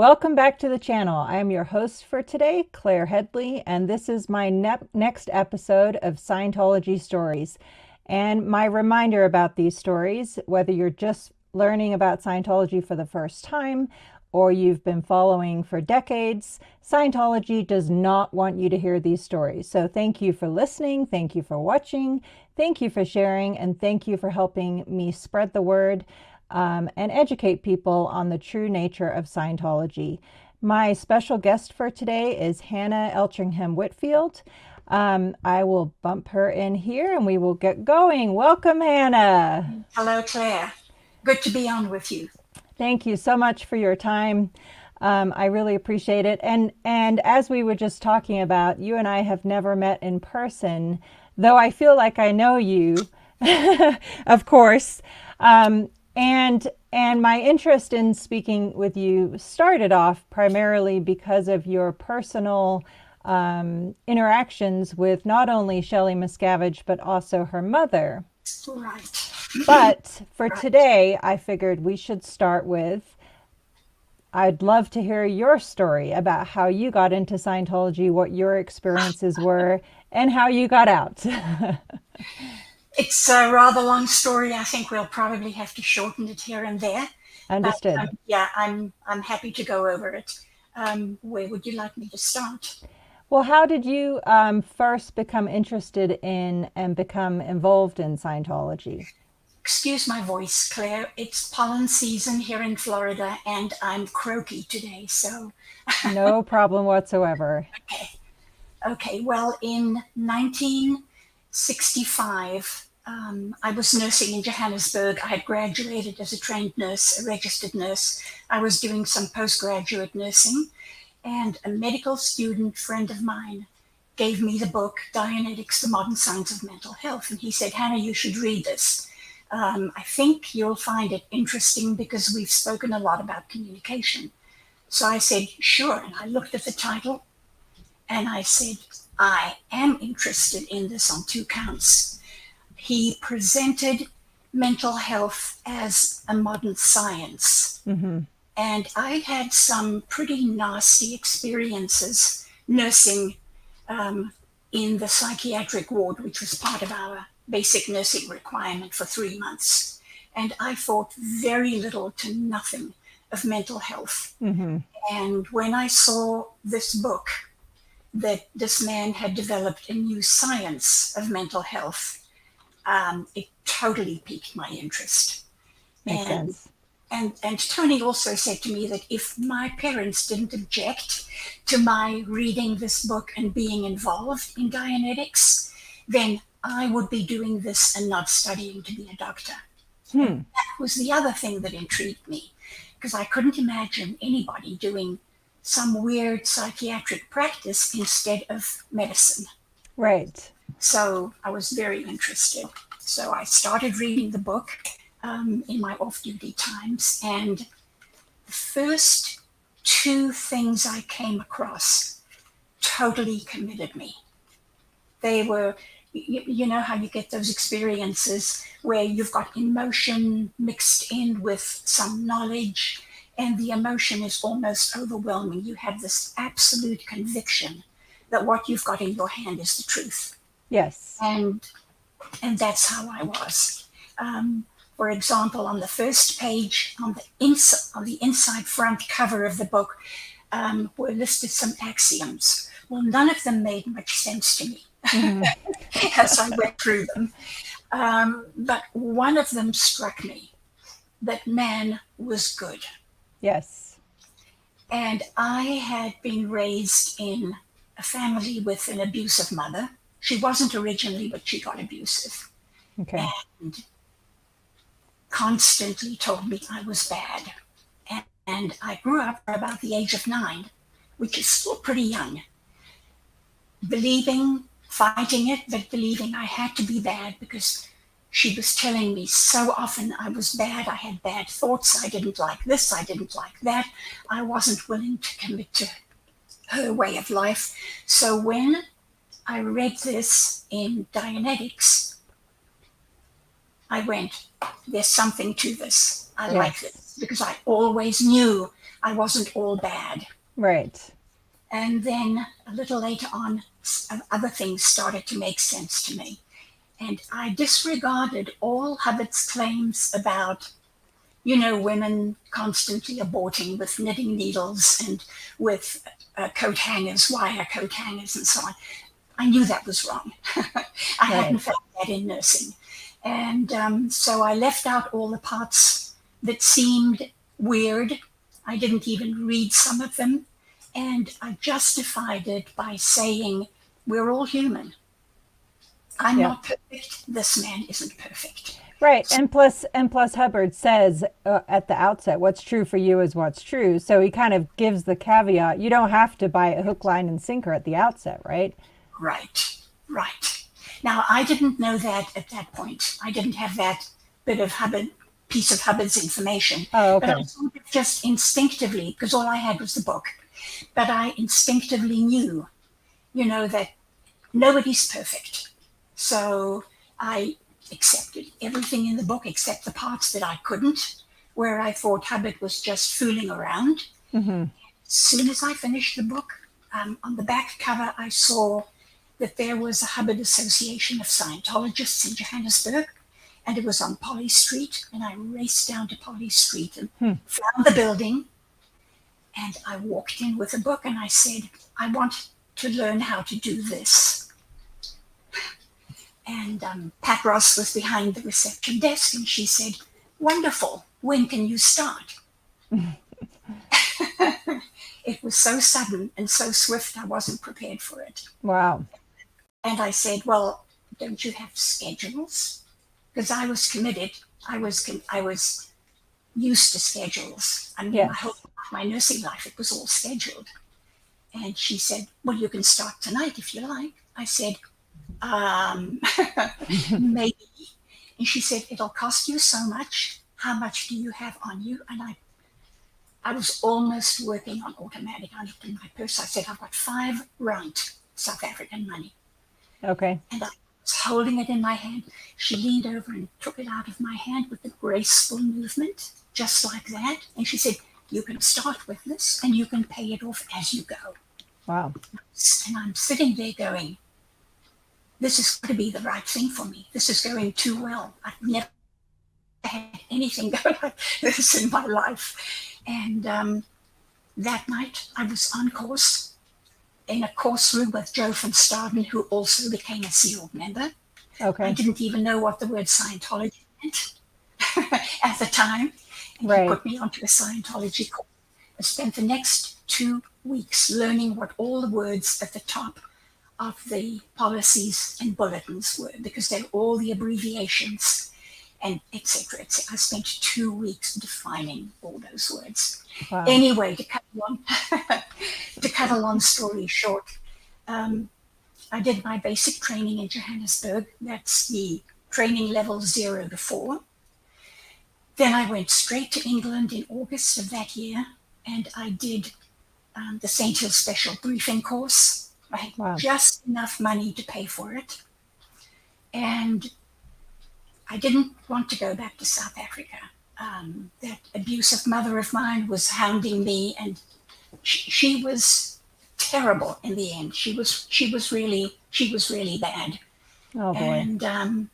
Welcome back to the channel. I am your host for today, Claire Headley, and this is my next episode of Scientology Stories. And my reminder about these stories, whether you're just learning about Scientology for the first time or you've been following for decades, Scientology does not want you to hear these stories. So thank you for listening, thank you for watching, thank you for sharing, and thank you for helping me spread the word and educate people on the true nature of Scientology. My special guest for today is Hana Eltringham Whitfield. I will bump her in here and we will get going. Welcome, Hana. Hello, Claire. Good to be on with you. Thank you so much for your time. I really appreciate it. And as we were just talking about, you and I have never met in person, though I feel like I know you, of course. And my interest in speaking with you started off primarily because of your personal interactions with not only Shelley Miscavige, but also her mother. Right. But for today, I figured we should start with, I'd love to hear your story about how you got into Scientology, what your experiences were, and how you got out. It's a rather long story. I think we'll probably have to shorten it here and there. Understood. But yeah, I'm happy to go over it. Where would you like me to start? Well, how did you first become interested in and become involved in Scientology? Excuse my voice, Claire. It's pollen season here in Florida, and I'm croaky today. So, No problem whatsoever. okay. Well, in 1965, I was nursing in Johannesburg. I had graduated as a trained nurse, a registered nurse. I was doing some postgraduate nursing, and a medical student friend of mine gave me the book, Dianetics, the Modern Science of Mental Health. And he said, Hana, you should read this. I think you'll find it interesting because we've spoken a lot about communication. So I said, sure. And I looked at the title and I said, I am interested in this on two counts. He presented mental health as a modern science. Mm-hmm. And I had some pretty nasty experiences nursing in the psychiatric ward, which was part of our basic nursing requirement for 3 months. And I thought very little to nothing of mental health. Mm-hmm. And when I saw this book, that this man had developed a new science of mental health, it totally piqued my interest. Makes sense. And Tony also said to me that if my parents didn't object to my reading this book and being involved in Dianetics, then I would be doing this and not studying to be a doctor. And that was the other thing that intrigued me, because I couldn't imagine anybody doing some weird psychiatric practice instead of medicine. Right. So I was very interested. So I started reading the book in my off-duty times, and the first two things I came across totally committed me. They were, you know how you get those experiences where you've got emotion mixed in with some knowledge, and the emotion is almost overwhelming. You have this absolute conviction that what you've got in your hand is the truth. Yes. And that's how I was. For example, on the first page, on the inside front cover of the book, were listed some axioms. Well, none of them made much sense to me as I went through them. But one of them struck me, that man was good. Yes. And I had been raised in a family with an abusive mother. She wasn't originally, but she got abusive. Okay. And constantly told me I was bad. And I grew up about the age of 9, which is still pretty young, believing, fighting it, but believing I had to be bad because she was telling me so often I was bad. I had bad thoughts. I didn't like this. I didn't like that. I wasn't willing to commit to her way of life. So when I read this in Dianetics, I went, there's something to this. I like this, because I always knew I wasn't all bad. Right. And then a little later on, other things started to make sense to me. And I disregarded all Hubbard's claims about, women constantly aborting with knitting needles and with coat hangers, wire coat hangers, and so on. I knew that was wrong. I hadn't Right. found that in nursing. And so I left out all the parts that seemed weird. I didn't even read some of them. And I justified it by saying, we're all human. I'm Yeah. not perfect. This man isn't perfect. Right. And plus Hubbard says at the outset, what's true for you is what's true. So he kind of gives the caveat, you don't have to buy a hook, line, and sinker at the outset, right? Right, right. Now, I didn't know that at that point. I didn't have that piece of Hubbard's information. Oh, But I okay. sort of just instinctively, because all I had was the book, but I instinctively knew, that nobody's perfect. So I accepted everything in the book except the parts that I couldn't, where I thought Hubbard was just fooling around. Hmm. As soon as I finished the book, on the back cover, I saw that there was a Hubbard Association of Scientologists in Johannesburg, and it was on Polly Street. And I raced down to Polly Street and Hmm. found the building. And I walked in with a book and I said, I want to learn how to do this. And Pat Ross was behind the reception desk and she said, wonderful, when can you start? It was so sudden and so swift, I wasn't prepared for it. Wow. And I said, well, don't you have schedules? Because I was committed. I was used to schedules. I mean, Yes. my nursing life, it was all scheduled. And she said, well, you can start tonight if you like. I said, um, maybe. And she said, it'll cost you so much. How much do you have on you? And I was almost working on automatic. I looked in my purse. I said, I've got 5 rand South African money. Okay. And I was holding it in my hand. She leaned over and took it out of my hand with a graceful movement, just like that. And she said, you can start with this and you can pay it off as you go. Wow. And I'm sitting there going, this is going to be the right thing for me. This is going too well. I've never had anything go like this in my life. And that night I was on course in a course room with Joe van Staden, who also became a SEAL member. I Okay. didn't even know what the word Scientology meant at the time. And he Right. put me onto a Scientology course. I spent the next 2 weeks learning what all the words at the top of the policies and bulletins were, because they're all the abbreviations and etc. I spent 2 weeks defining all those words. Wow. Anyway, to cut a long story short, I did my basic training in Johannesburg. That's the training level 0 to 4. Then I went straight to England in August of that year, and I did the St. Hill Special Briefing course. I had Wow. just enough money to pay for it. And I didn't want to go back to South Africa. That abusive mother of mine was hounding me, and she was terrible in the end. She was really bad. Oh boy. And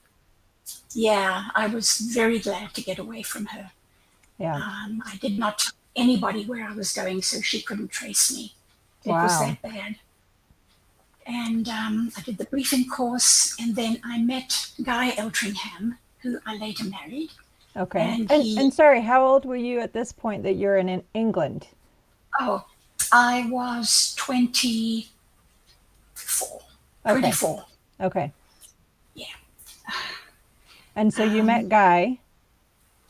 yeah, I was very glad to get away from her. Yeah. I did not tell anybody where I was going, so she couldn't trace me. It was Wow. that bad. And I did the briefing course, and then I met Guy Eltringham, who I later married. Okay. And And sorry, how old were you at this point that you're in England? oh, I was 24. Okay. 24. Okay. Yeah. And so you met Guy.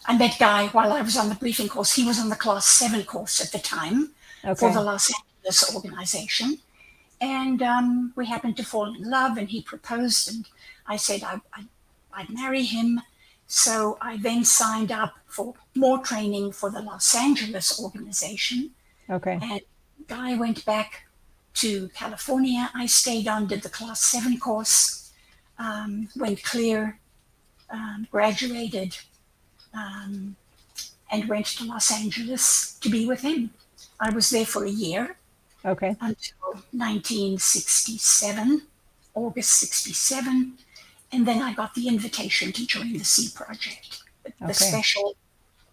I met Guy while I was on the briefing course. He was on the Class 7 course at the time for the Okay. Los Angeles organization. And we happened to fall in love, and he proposed, and I said I'd marry him. So I then signed up for more training for the Los Angeles organization. Okay. And Guy went back to California. I stayed on, did the Class 7 course, went clear, graduated, and went to Los Angeles to be with him. I was there for a year Okay. until 1967, August 67. And then I got the invitation to join the Sea Project, the Okay. special,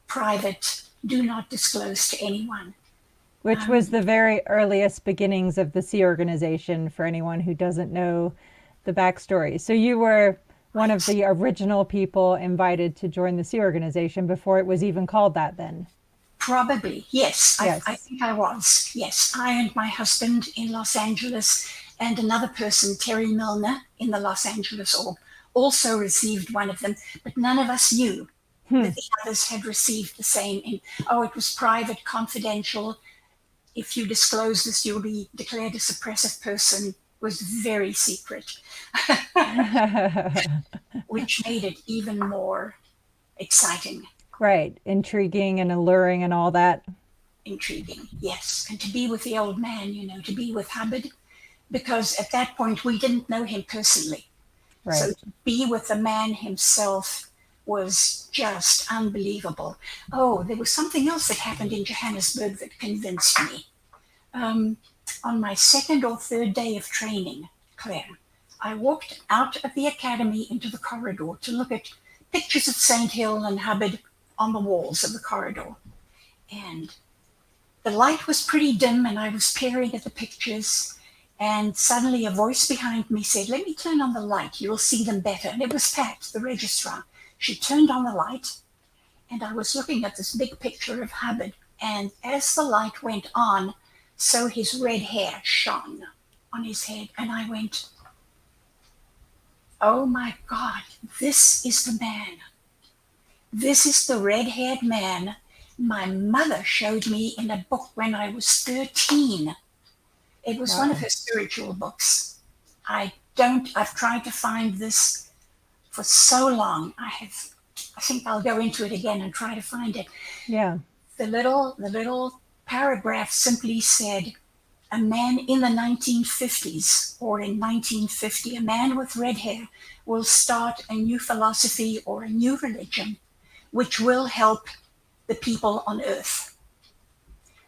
private, do not disclose to anyone. Which was the very earliest beginnings of the Sea Organization for anyone who doesn't know the backstory. So you were one of Right. the original people invited to join the Sea Organization before it was even called that then. Probably, yes. I Yes. think I was. Yes. I and my husband in Los Angeles and another person, Terry Milner, in the Los Angeles org, also received one of them, but none of us knew that the others had received the same. Oh, it was private, confidential. If you disclose this, you'll be declared a suppressive person. It was very secret, which made it even more exciting. Right. Intriguing and alluring and all that. Intriguing, yes. And to be with the old man, to be with Hubbard, because at that point we didn't know him personally. Right. So to be with the man himself was just unbelievable. Oh, there was something else that happened in Johannesburg that convinced me. On my second or third day of training, Claire, I walked out of the academy into the corridor to look at pictures of St. Hill and Hubbard on the walls of the corridor. And the light was pretty dim, and I was peering at the pictures. And suddenly a voice behind me said, "Let me turn on the light. You'll see them better." And it was Pat, the registrar. She turned on the light, and I was looking at this big picture of Hubbard. And as the light went on, so his red hair shone on his head. And I went, "Oh my God, this is the man. This is the red haired man my mother showed me in a book when I was 13. It was one of Wow. her spiritual books. I've tried to find this for so long. I think I'll go into it again and try to find it. Yeah. The little paragraph simply said, "A man in the 1950s or in 1950, a man with red hair will start a new philosophy or a new religion which will help the people on earth."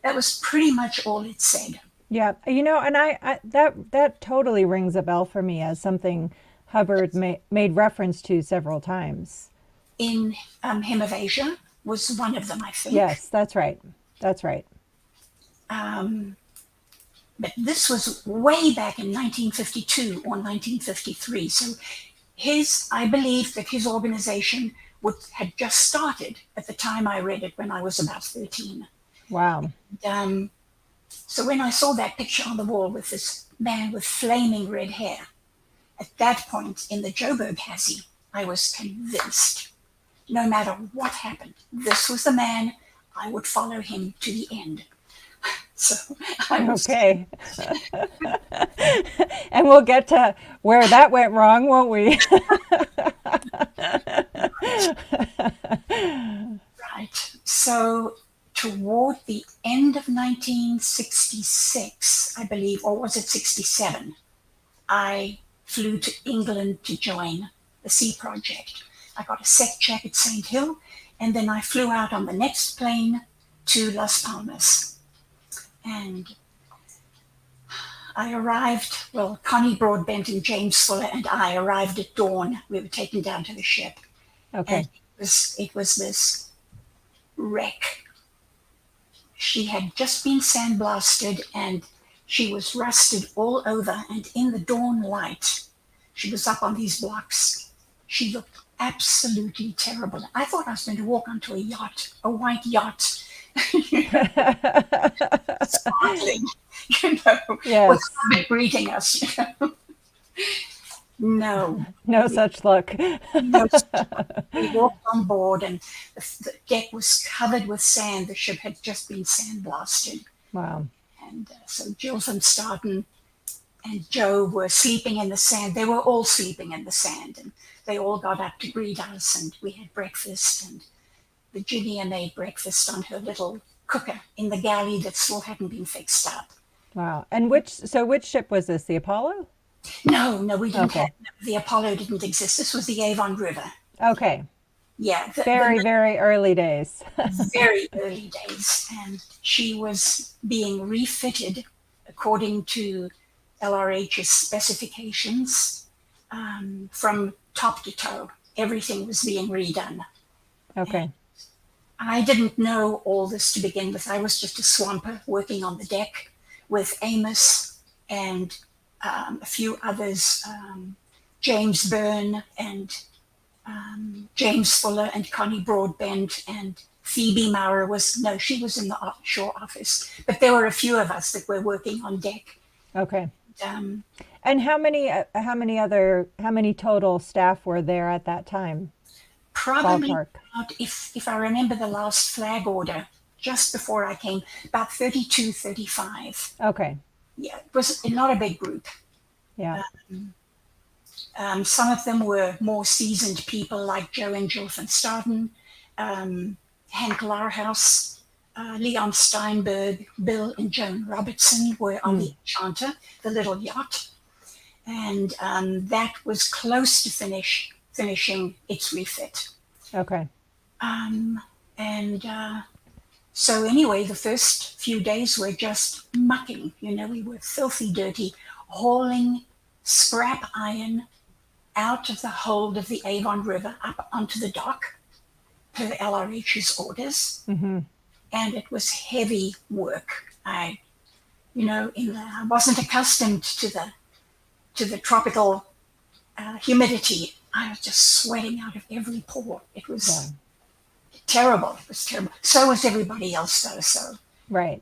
That was pretty much all it said. Yeah. And I that totally rings a bell for me as something Hubbard made reference to several times. In Hymn of Asia was one of them, I think. Yes, that's right. That's right. Um, but this was way back in 1952 or 1953. So I believe that his organization had just started at the time I read it when I was about 13. Wow. Um, so when I saw that picture on the wall with this man with flaming red hair, at that point in the Joburg Hazy, I was convinced, no matter what happened, this was the man. I would follow him to the end. So I was. Okay. And we'll get to where that went wrong, won't we? Right. So toward the end of 1966, I believe, or was it 67, I flew to England to join the Sea Project. I got a sec check at St. Hill, and then I flew out on the next plane to Las Palmas. And I arrived, well, Connie Broadbent and James Fuller and I arrived at dawn. We were taken down to the ship. And Okay. it was this wreck. She had just been sandblasted and she was rusted all over. And in the dawn light, she was up on these blocks. She looked absolutely terrible. I thought I was going to walk onto a yacht, a white yacht, sparkling, with Yes. Hubbard greeting us. No, No such luck. no. We walked on board, and the deck was covered with sand. The ship had just been sandblasted. Wow. And so Jill van Staden and Joe were sleeping in the sand. They were all sleeping in the sand, and they all got up to greet us, and we had breakfast, and Virginia made breakfast on her little cooker in the galley that still hadn't been fixed up. Wow. And which ship was this? The Apollo? No, we didn't have, Okay. the Apollo didn't exist. This was the Avon River. Okay. Yeah, Very, very early days. very early days. And she was being refitted according to LRH's specifications, from top to toe. Everything was being redone. And Okay. I didn't know all this to begin with. I was just a swamper working on the deck with Amos and a few others, James Byrne and James Fuller and Connie Broadbent and Phoebe Maurer she was in the offshore office, but there were a few of us that were working on deck. Okay. Um, And how many total staff were there at that time? Probably Ballpark. about, if I remember the last flag order, just before I came, about 32, 35. Okay. Yeah, it was not a big group. Yeah. Some of them were more seasoned people like Joe and Jill van Staden, Hank Larhouse, Leon Steinberg, Bill and Joan Robertson were on the Enchanter, the little yacht. And that was close to finishing its refit. Okay. And so anyway, the first few days were just mucking. We were filthy dirty, hauling scrap iron out of the hold of the Avon River up onto the dock per LRH's orders. Mm-hmm. And it was heavy work. I wasn't accustomed to the tropical humidity. I was just sweating out of every pore. It was terrible. It was terrible. So was everybody else, though. So, Right.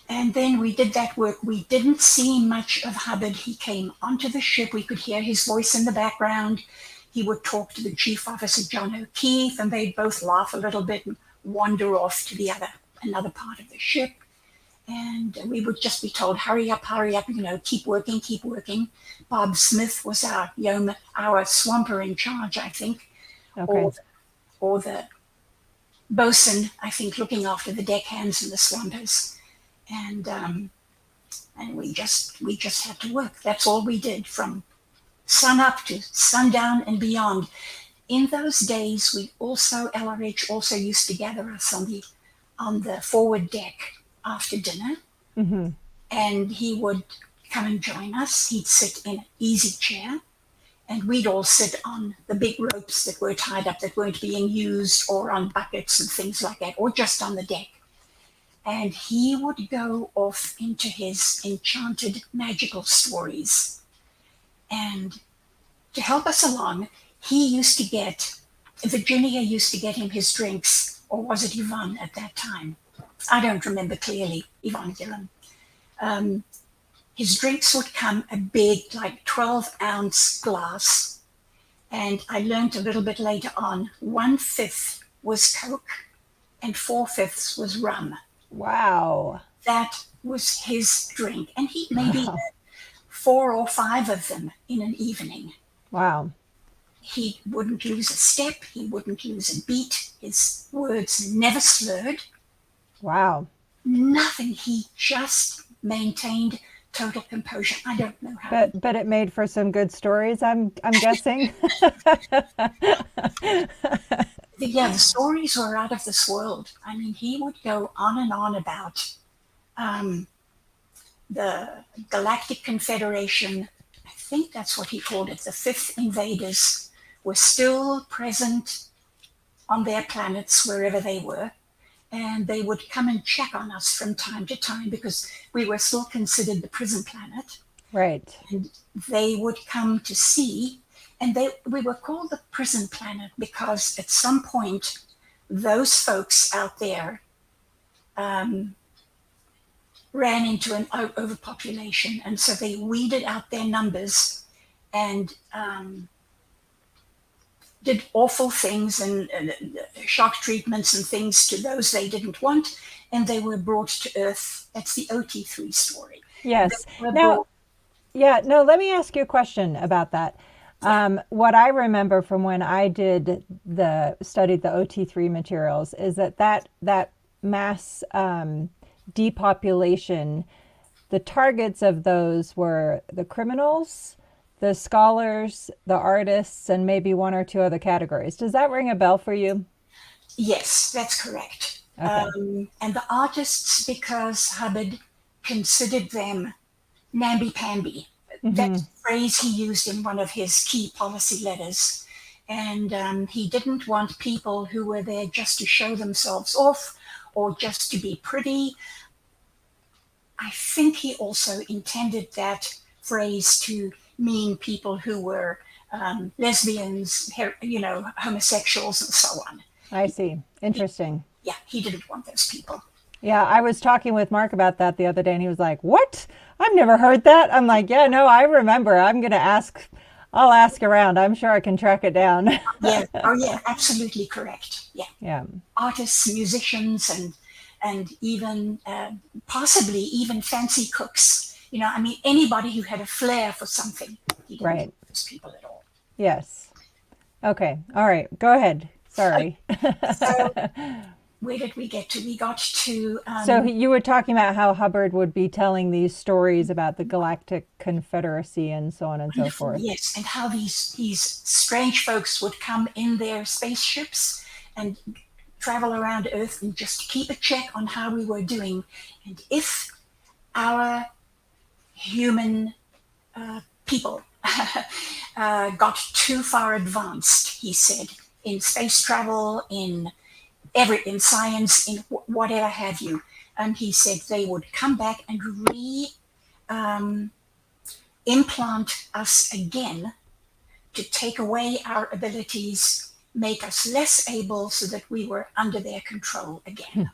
and then we did that work. We didn't see much of Hubbard. He came onto the ship. We could hear his voice in the background. He would talk to the chief officer, John O'Keefe, and they'd both laugh a little bit and wander off to another part of the ship. And we would just be told, hurry up, keep working, keep working. Bob Smith was our yeoman, our swamper in charge, I think, Okay. or the bosun, I think, looking after the deckhands and the swampers. And we just had to work. That's all we did from sun up to sundown and beyond. In those days, LRH also used to gather us on the forward deck after dinner, Mm-hmm. and he would come and join us. He'd sit in an easy chair, and we'd all sit on the big ropes that were tied up that weren't being used, or on buckets and things like that, or just on the deck. And he would go off into his enchanted magical stories. And to help us along, Virginia used to get him his drinks, or was it Yvonne at that time? I don't remember clearly, Yvonne Gillam. His drinks would come a big, like 12-ounce glass. And I learned a little bit later on, 1/5 was Coke and 4/5 was rum. Wow. That was his drink. And he maybe had 4 or 5 of them in an evening. Wow. He wouldn't lose a step. He wouldn't lose a beat. His words never slurred. Wow. Nothing. He just maintained total composure. I don't know how. But it made for some good stories, I'm guessing. The stories were out of this world. I mean, he would go on and on about the Galactic Confederation. I think that's what he called it. The fifth invaders were still present on their planets, wherever they were. And they would come and check on us from time to time because we were still considered the prison planet. Right. And they would come to see, and we were called the prison planet because at some point, those folks out there ran into an overpopulation. And so they weeded out their numbers and did awful things and shock treatments and things to those they didn't want, and they were brought to Earth. That's the OT3 story. Yes. Now, let me ask you a question about that. What I remember from when I studied the OT3 materials is that mass depopulation, the targets of those were the criminals, the scholars, the artists, and maybe one or two other categories. Does that ring a bell for you? Yes, that's correct. Okay. And the artists, because Hubbard considered them namby-pamby. That's a phrase he used in one of his key policy letters. And he didn't want people who were there just to show themselves off or just to be pretty. I think he also intended that phrase to mean people who were lesbians, homosexuals, and so on. I see. Interesting. Yeah, he didn't want those people. Yeah, I was talking with Mark about that the other day, and he was like, "What? I've never heard that." I'm like, "Yeah, no, I remember. I'm gonna ask. I'll ask around. I'm sure I can track it down." Yeah. Oh, yeah. Absolutely correct. Yeah. Yeah. Artists, musicians, and even possibly even fancy cooks. I mean, anybody who had a flair for something. He didn't Right. want those people at all. Yes. Okay. All right. Go ahead. Sorry. So where did we get to? We got to. So you were talking about how Hubbard would be telling these stories about the Galactic Confederacy and so on and so forth. Yes, and how these strange folks would come in their spaceships and travel around Earth and just keep a check on how we were doing. And if our human people got too far advanced, he said, in space travel, in science, in whatever have you, he said they would come back and implant us again to take away our abilities, make us less able so that we were under their control again.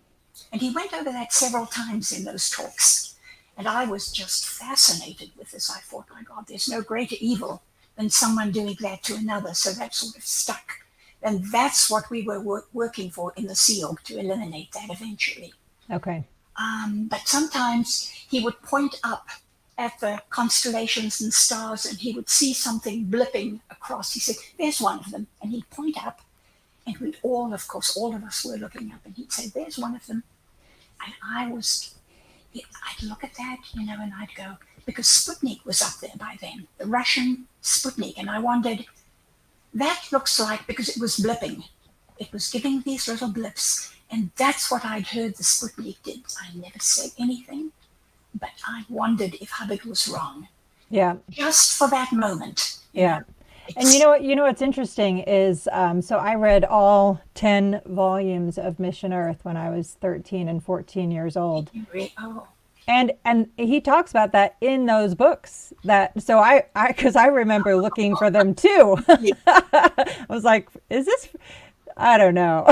And he went over that several times in those talks. And I was just fascinated with this. I thought, my God, there's no greater evil than someone doing that to another. So that sort of stuck. And that's what we were working for in the SEAL, to eliminate that eventually. Okay. But sometimes he would point up at the constellations and stars, and he would see something blipping across. He said, "There's one of them." And he'd point up, and we'd all of us were looking up, and he'd say, "There's one of them." And I'd look at that, and I'd go, because Sputnik was up there by then, the Russian Sputnik, and I wondered, that looks like, because it was blipping, it was giving these little blips, and that's what I'd heard the Sputnik did. I never said anything, but I wondered if Hubbard was wrong. Yeah. Just for that moment. Yeah. And you know what's interesting is, so I read all 10 volumes of Mission Earth when I was 13 and 14 years old. Oh. And he talks about that in those books. Because I remember looking for them too. I was like, is this? I don't know.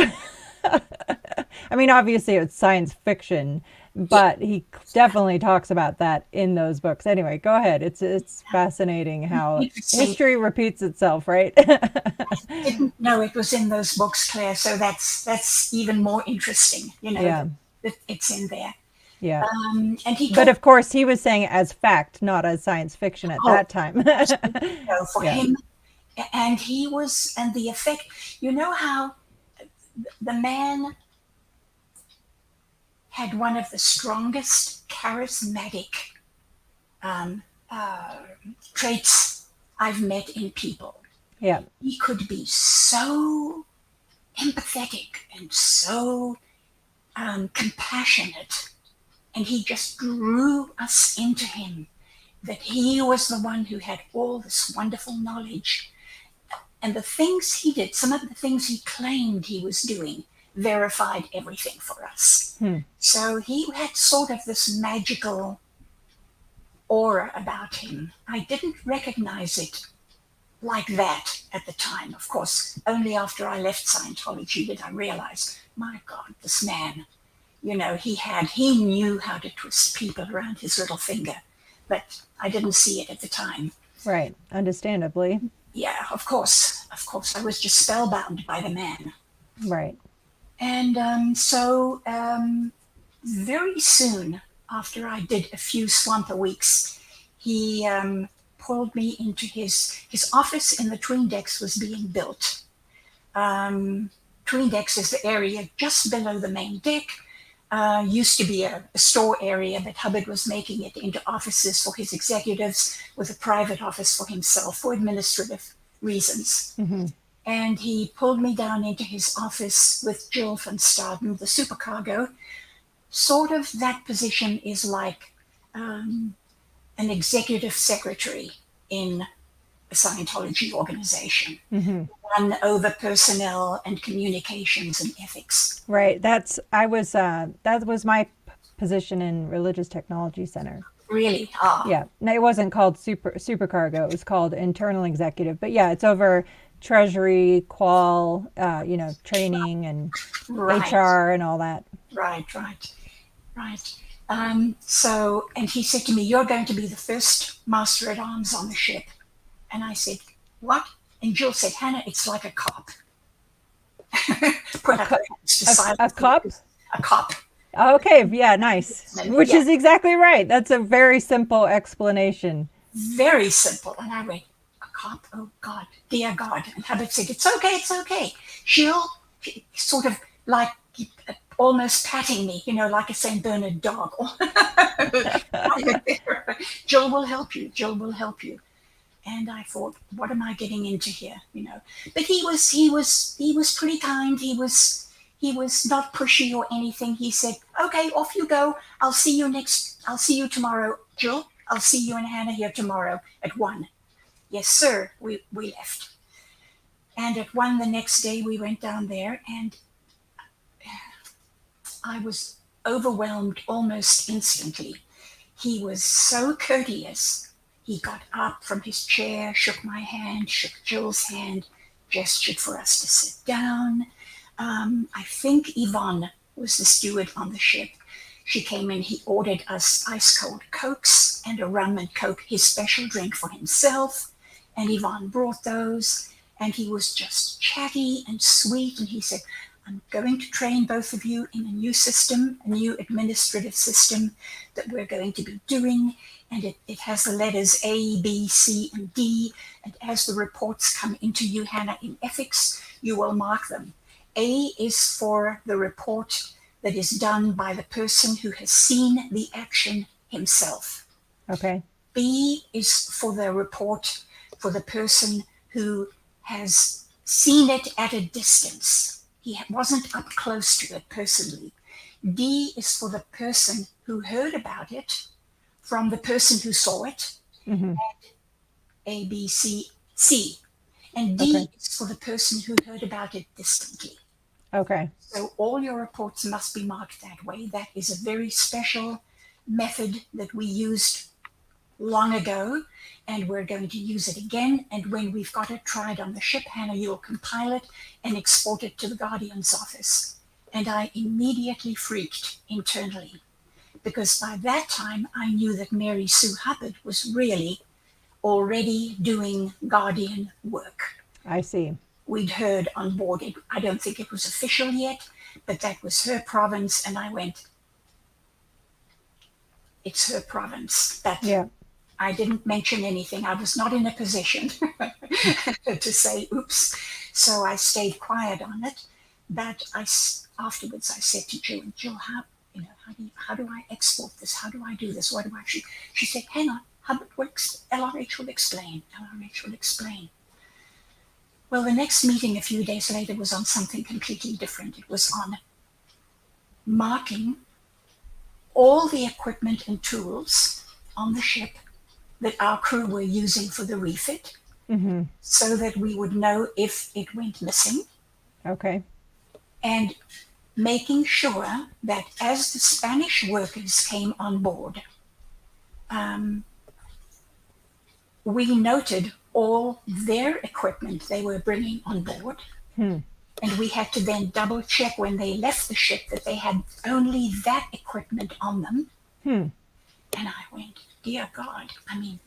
I mean, obviously it's science fiction, but he definitely talks about that in those books. Anyway, go ahead. It's fascinating how history repeats itself, right? I didn't know it was in those books, Claire. So that's even more interesting. Yeah. That it's in there. Yeah. But of course, he was saying it as fact, not as science fiction at that time. For him, and the effect. You know how the man had one of the strongest charismatic traits I've met in people. Yeah. He could be so empathetic and so compassionate. And he just drew us into him, that he was the one who had all this wonderful knowledge. And the things he did, some of the things he claimed he was doing, verified everything for us. So he had sort of this magical aura about him. I didn't recognize it like that at the time. Of course, only after I left Scientology did I realize, my God, this man, he knew how to twist people around his little finger, but I didn't see it at the time. Right. Understandably. Yeah, of course. I was just spellbound by the man. Right. And so very soon after I did a few Swamper weeks, he pulled me into his office in the 'tween decks was being built. 'Tween decks is the area just below the main deck. used to be a store area, but Hubbard was making it into offices for his executives with a private office for himself for administrative reasons. Mm-hmm. And he pulled me down into his office with Jill van Staden, the supercargo. Sort of that position is like an executive secretary in a Scientology organization. Mm-hmm. One over personnel and communications and ethics. Right. That was my position in Religious Technology Center. Really? Yeah. No, it wasn't called supercargo. It was called internal executive. But yeah, it's over treasury, qual, training and Right. HR and all that. Right. So, and he said to me, "You're going to be the first master at arms on the ship." And I said, "What?" And Jill said, "Hana, it's like a cop." Put up her hands to silence. A cop? A cop. Okay, yeah, nice. Which Yeah. is exactly right. That's a very simple explanation. Very simple. And I went, "A cop? Oh, God, dear God." And Hubbard said, "It's okay, it's okay." She'll sort of like almost patting me, like a St. Bernard dog. Jill will help you. Jill will help you. And I thought, what am I getting into here? But he was pretty kind. He was not pushy or anything. He said, "Okay, off you go. I'll see you tomorrow, Jill. I'll see you and Hana here tomorrow at 1. Yes, sir. We left. And at 1 the next day we went down there, and I was overwhelmed almost instantly. He was so courteous. He got up from his chair, shook my hand, shook Jill's hand, gestured for us to sit down. I think Yvonne was the steward on the ship. She came in, he ordered us ice cold Cokes and a rum and Coke, his special drink for himself. And Yvonne brought those, and he was just chatty and sweet. And he said, "I'm going to train both of you in a new system, a new administrative system that we're going to be doing. And it has the letters A, B, C, and D. And as the reports come into you, Hana, in ethics, you will mark them. A is for the report that is done by the person who has seen the action himself. Okay. B is for the report for the person who has seen it at a distance. He wasn't up close to it personally. D is for the person who heard about it from the person who saw it. Mm-hmm. A, B, C, C. And D Okay. is for the person who heard about it distantly. Okay. So all your reports must be marked that way. That is a very special method that we used long ago, and we're going to use it again. And when we've got it tried on the ship, Hana, you'll compile it and export it to the Guardian's office. And I immediately freaked internally, because by that time I knew that Mary Sue Hubbard was really already doing Guardian work. I see. We'd heard on board it. I don't think it was official yet, but that was her province. And I went, it's her province. Yeah. I didn't mention anything. I was not in a position to say, oops. So I stayed quiet on it. But afterwards I said to Jill, how do I export this? How do I do this? What do I do? She said, hang on, LRH will explain. LRH will explain. Well, the next meeting a few days later was on something completely different. It was on marking all the equipment and tools on the ship that our crew were using for the refit, Mm-hmm. so that we would know if it went missing, Okay. and making sure that as the Spanish workers came on board, we noted all their equipment they were bringing on board. And we had to then double check when they left the ship that they had only that equipment on them. And I went, dear God,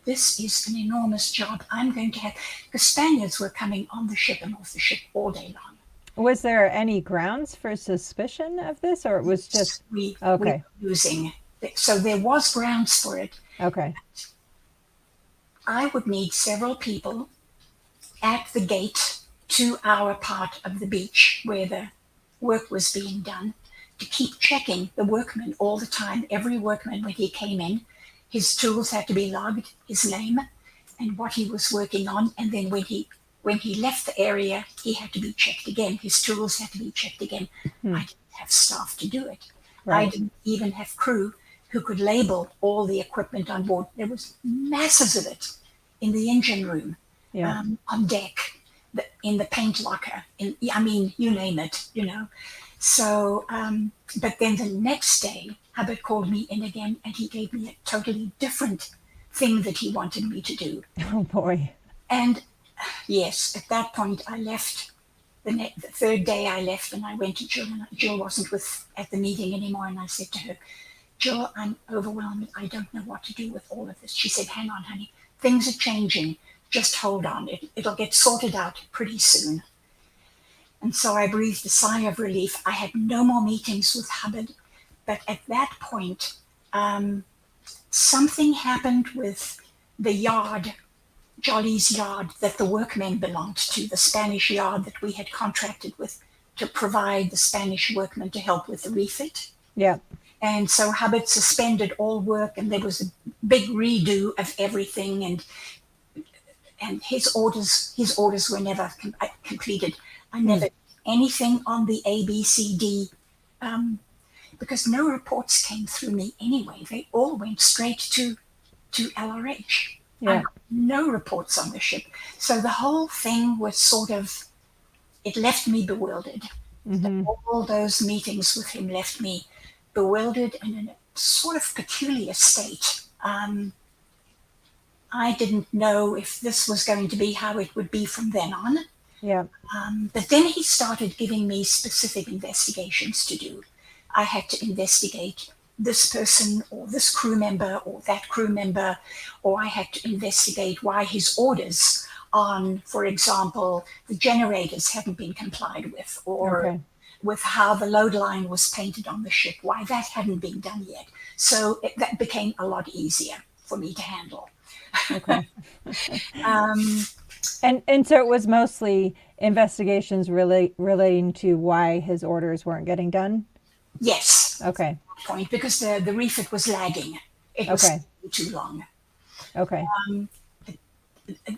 this is an enormous job I'm going to have. The Spaniards were coming on the ship and off the ship all day long. Was there any grounds for suspicion of this, or it was just We okay? were using, so there was grounds for it. Okay. I would need several people at the gate to our part of the beach where the work was being done to keep checking the workmen all the time. Every workman, when he came in, his tools had to be logged, his name, and what he was working on. And then when he left the area, he had to be checked again. His tools had to be checked again. I didn't have staff to do it. I didn't even have crew who could label all the equipment on board. There was masses of it in the engine room, on deck, in the paint locker, you name it, So, but then the next day, Hubbard called me in again, and he gave me a totally different thing that he wanted me to do. Oh boy. And yes, at that point I left. The third day I left, and I went to Jill, and Jill wasn't at the meeting anymore, and I said to her, Jill, I'm overwhelmed. I don't know what to do with all of this. She said, hang on, honey. Things are changing. Just hold on. It'll get sorted out pretty soon. And so I breathed a sigh of relief. I had no more meetings with Hubbard. But at that point, something happened with the yard, Jolly's yard, that the workmen belonged to, the Spanish yard that we had contracted with to provide the Spanish workmen to help with the refit. Yeah. And so Hubbard suspended all work, and there was a big redo of everything, and his orders were never completed. I never did anything on the ABCD, because no reports came through me anyway. They all went straight to LRH. Yeah. No reports on the ship. So the whole thing was it left me bewildered. All those meetings with him left me bewildered and in a sort of peculiar state. I didn't know if this was going to be how it would be from then on. Yeah. But then he started giving me specific investigations to do. I had to investigate this person or this crew member or that crew member, or I had to investigate why his orders on, for example, the generators hadn't been complied with, or with how the load line was painted on the ship, why that hadn't been done yet. So that became a lot easier for me to handle. Okay. And so it was mostly investigations relating to why his orders weren't getting done? Yes. Okay. Point, because the refit was lagging. It was too long. Okay.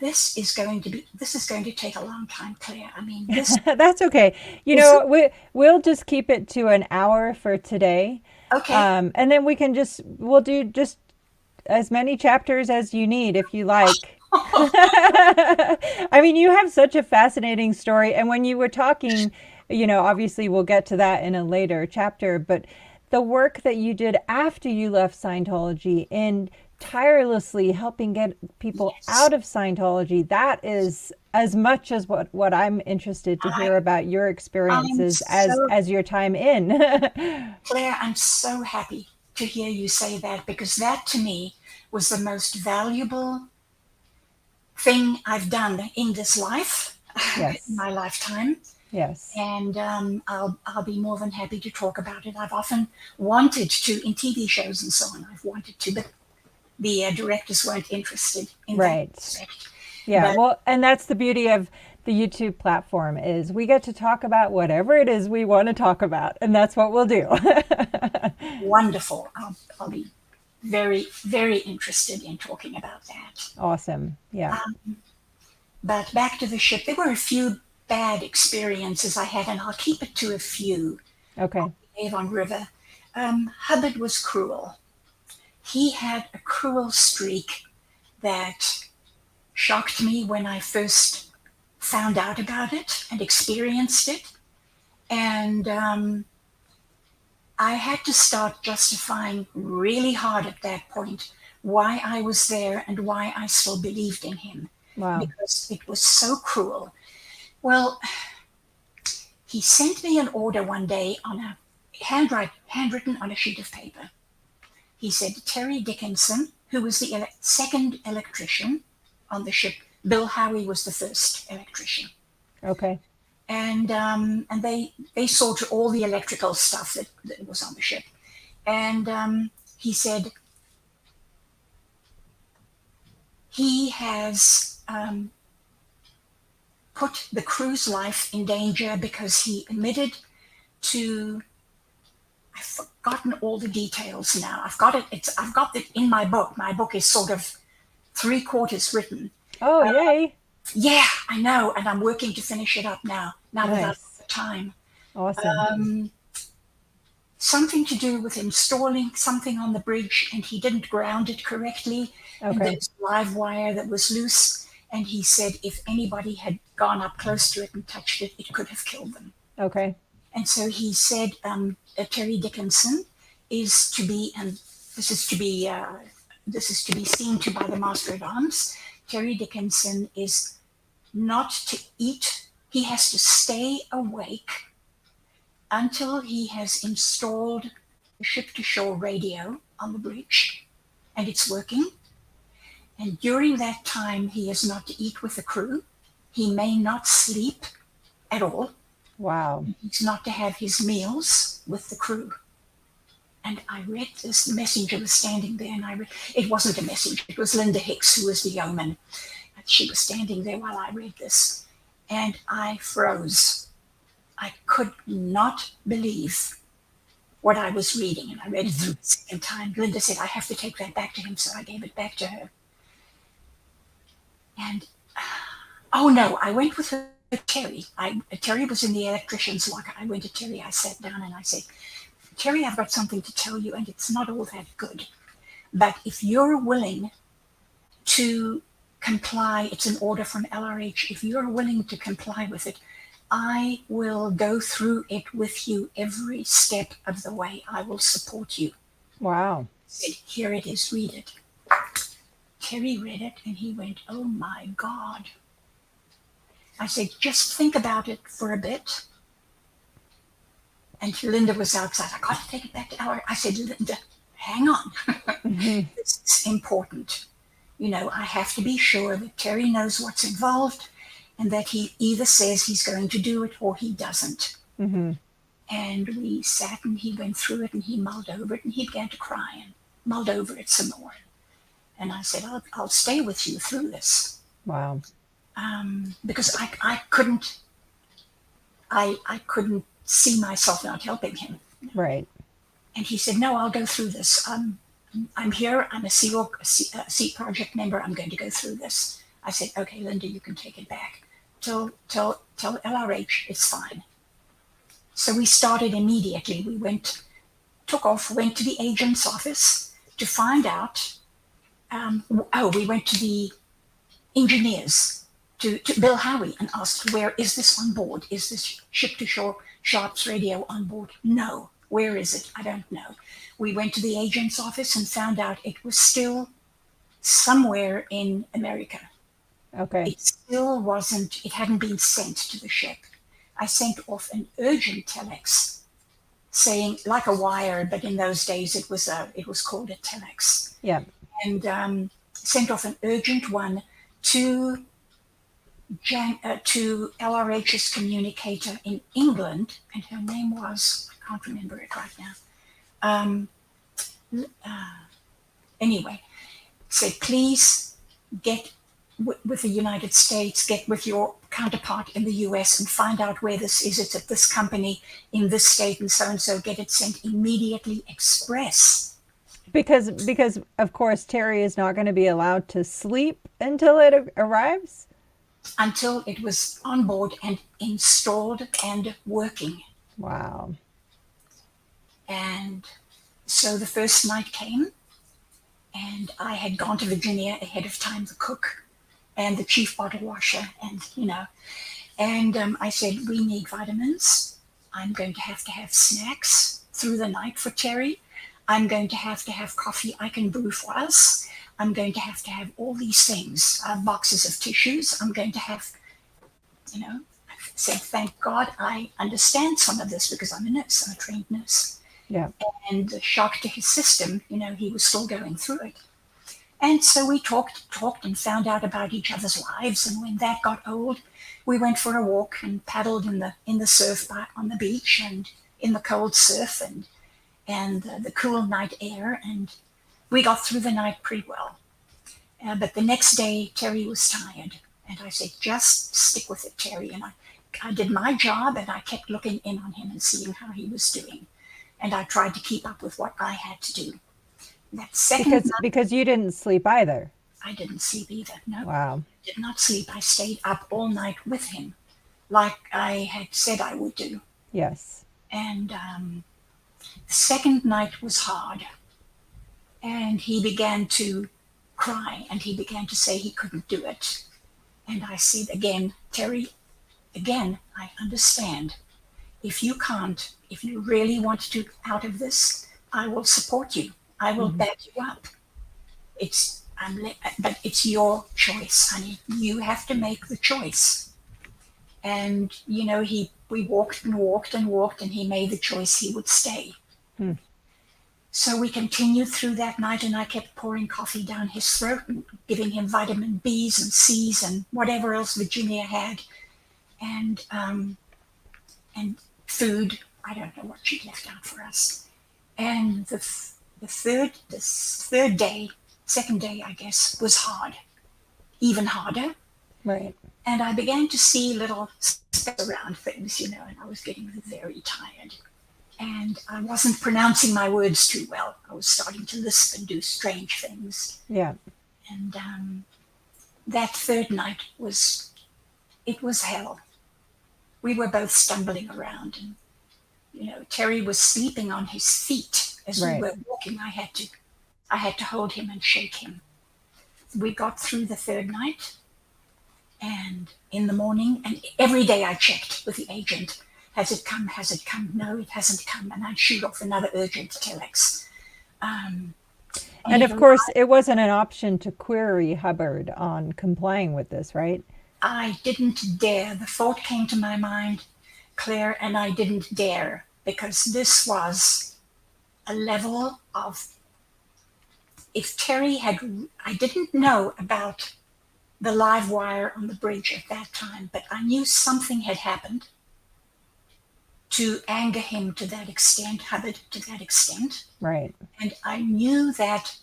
This is going to take a long time, Claire. I mean, that's okay. We'll just keep it to an hour for today. Okay. And then we'll do just as many chapters as you need, if you like. I mean, you have such a fascinating story. And when you were talking, obviously we'll get to that in a later chapter, but the work that you did after you left Scientology in tirelessly helping get people out of Scientology, that is as much as what I'm interested to hear about your experiences as your time in. Claire, I'm so happy to hear you say that, because that to me was the most valuable thing I've done in this life, in my lifetime. Yes. And I'll be more than happy to talk about it. I've often wanted to, in TV shows and so on, I've wanted to, but the directors weren't interested in that aspect. Yeah, well, and that's the beauty of the YouTube platform, is we get to talk about whatever it is we want to talk about, and that's what we'll do. Wonderful. I'll be very, very interested in talking about that. Awesome. Yeah. But back to the ship, there were a few bad experiences I had, and I'll keep it to a few. Okay. On the Avon River. Hubbard was cruel. He had a cruel streak that shocked me when I first found out about it and experienced it. And I had to start justifying really hard at that point why I was there and why I still believed in him. Wow. Because it was so cruel. Well, he sent me an order one day on a handwritten on a sheet of paper. He said, Terry Dickinson, who was the second electrician on the ship, Bill Howie was the first electrician. Okay. And they saw to all the electrical stuff that was on the ship. And he said, he has put the crew's life in danger because he admitted to I've forgotten all the details now. I've got it. I've got it in my book. My book is sort of 3/4 written. Oh, yay. Yeah, I know, and I'm working to finish it up now. Now that I've got Nice. the time. Awesome. Something to do with installing something on the bridge, and he didn't ground it correctly, and Okay. there's live wire that was loose. And he said if anybody had gone up close to it and touched it, it could have killed them. Okay. And so he said, Terry Dickinson is to be, and this is to be, this is to be seen to by the Master at Arms. Terry Dickinson is not to eat. He has to stay awake until he has installed the ship-to-shore radio on the bridge, and it's working. And during that time, he is not to eat with the crew. He may not sleep at all. Wow. He's not to have his meals with the crew. And I read this, the messenger was standing there, and it wasn't a messenger, it was Linda Hicks, who was the yeoman. And she was standing there while I read this, and I froze. I could not believe what I was reading, and I read it through the second time. Linda said, I have to take that back to him, so I gave it back to her. And, oh no, I went with Terry. Terry was in the electrician's locker. I went to Terry, I sat down and I said, Terry, I've got something to tell you, and it's not all that good. But if you're willing to comply, it's an order from LRH, if you're willing to comply with it, I will go through it with you every step of the way. I will support you. Wow. I said, here it is, read it. Terry read it and he went, oh my God. I said, just think about it for a bit. And Linda was outside. I got to take it back to LRH. I said, Linda, hang on. This is important. You know, I have to be sure that Terry knows what's involved, and that he either says he's going to do it or he doesn't. Mm-hmm. And we sat and he went through it and he mulled over it and he began to cry and mulled over it some more. And I said, I'll stay with you through this. Wow. Because I couldn't see myself not helping him. Right. And he said, no, I'll go through this. I'm here. I'm a SEAT project member. I'm going to go through this. I said, okay, Linda, you can take it back. Tell LRH it's fine. So we started immediately. We went to the agent's office to find out. We went to the engineers, to Bill Howie, and asked, where is this on board? Is this ship-to-shore Sharps radio on board? No. Where is it? I don't know. We went to the agent's office and found out it was still somewhere in America. Okay. It still wasn't, it hadn't been sent to the ship. I sent off an urgent telex saying, like a wire, but in those days it was called a telex. Yeah. And sent off an urgent one to LRH's communicator in England, and her name was, I can't remember it right now. Anyway, said, please get with the United States, get with your counterpart in the US and find out where this is. It's at this company in this state and so, get it sent immediately, express. Because of course Terry is not going to be allowed to sleep until it arrives? Until it was on board and installed and working. Wow. And so the first night came, and I had gone to Virginia ahead of time, the cook and the chief bottle washer, and I said, we need vitamins. I'm going to have snacks through the night for Terry. I'm going to have coffee I can brew for us. I'm going to have all these things, boxes of tissues. I'm going to have, I said, thank God I understand some of this because I'm a nurse, I'm a trained nurse. Yeah. And the shock to his system, he was still going through it. And so we talked and found out about each other's lives. And when that got old, we went for a walk and paddled in the surf on the beach and in the cold surf and the cool night air. And we got through the night pretty well. But the next day, Terry was tired. And I said, just stick with it, Terry. And I did my job, and I kept looking in on him and seeing how he was doing. and I tried to keep up with what I had to do. That second night, Because you didn't sleep either. I didn't sleep either. No, Wow. did not sleep. I stayed up all night with him, like I had said I would do. Yes. And the second night was hard. And he began to cry, and he began to say he couldn't do it. And I said again, Terry, again, I understand. If you can't, if you really want to out of this, I will support you. I will back you up. But it's your choice, honey. You have to make the choice. And we walked and walked and walked, and he made the choice he would stay. So we continued through that night, and I kept pouring coffee down his throat and giving him vitamin B's and C's and whatever else Virginia had, and food. I don't know what she left out for us. And the third day, second day, I guess, was hard, even harder. Right. And I began to see little specks around things, and I was getting very tired. And I wasn't pronouncing my words too well. I was starting to lisp and do strange things. Yeah. And that third night was hell. We were both stumbling around, and Terry was sleeping on his feet as we were walking. I had to hold him and shake him. We got through the third night, and in the morning, and every day I checked with the agent. Has it come? Has it come? No, it hasn't come. And I'd shoot off another urgent telex. And of course, it wasn't an option to query Hubbard on complying with this, right? I didn't dare. The thought came to my mind, Claire, and I didn't dare, because this was a level of, if Terry I didn't know about the live wire on the bridge at that time, but I knew something had happened to anger him to that extent, Hubbard to that extent. Right. And I knew that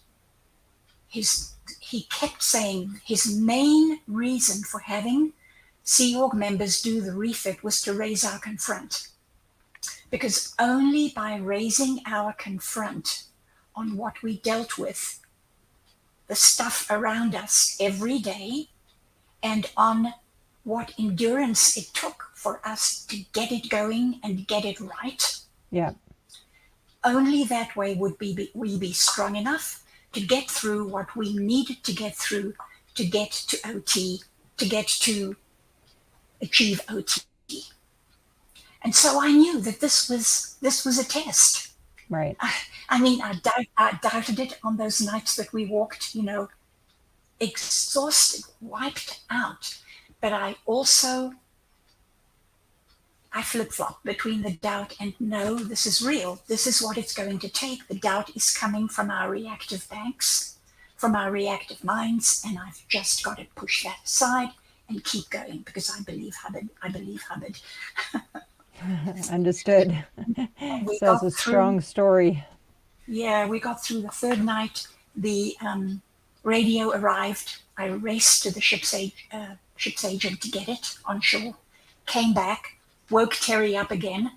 he kept saying his main reason for having Sea Org members do the refit was to raise our confront. Because only by raising our confront on what we dealt with, the stuff around us every day, and on what endurance it took for us to get it going and get it right. Yeah. Only that way would we be strong enough to get through what we needed to get through to get to OT, to achieve OT. And so I knew that this was a test. Right. I doubted it on those nights that we walked, exhausted, wiped out. But I flip-flop between the doubt and no, this is real. This is what it's going to take. The doubt is coming from our reactive banks, from our reactive minds, and I've just got to push that aside and keep going because I believe Hubbard. Understood. So it's a strong story. Yeah, we got through the third night. The radio arrived. I raced to the ship's agent to get it on shore. Came back, woke Terry up again.